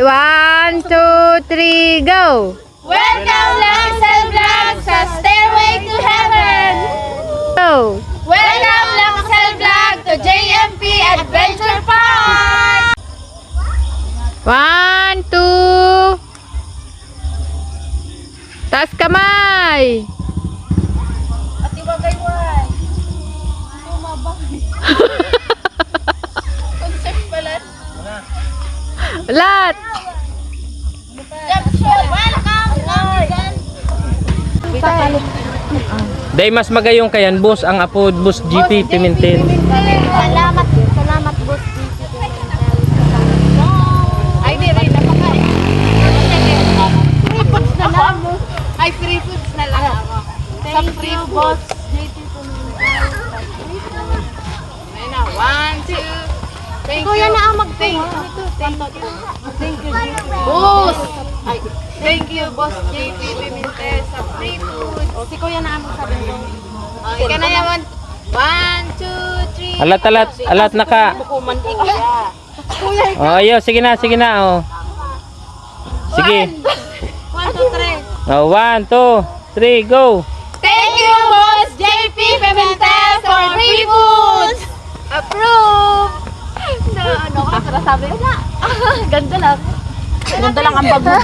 1, 2, 3, go! Welcome Langsel Vlog sa Stairway to Heaven! Go! Welcome Langsel Vlog to JMP Adventure Park! 1, 2. Taas kamay! At iwagay-way. Tumabay. Concept pala. Ulat! Day mas magayong kayan boss ang apo boss GP Pimentel. Salamat boss. Ay, di rin napakain. Free foods na lang. Ay, free foods na lang ako. Thank you, boss. Ayun na, 1, 2. Thank you. Kuya na ang mag-thank you. Thank you, boss. Ay, thank you, boss JP Pimentel sa free food. O, si Kuya na ang magsabi ko. O, ika na naman. 1, 2, 3. Alat naka. Bukuman ikya. Oh, ayo, sige na oh. Sige. 1, 2, 3. Oh, 1, 2, 3, go. Thank you, boss JP Pimentel for free foods. Approve. Na ano ka para sabi na. Ganda lang. Ganda lang ang bag mo.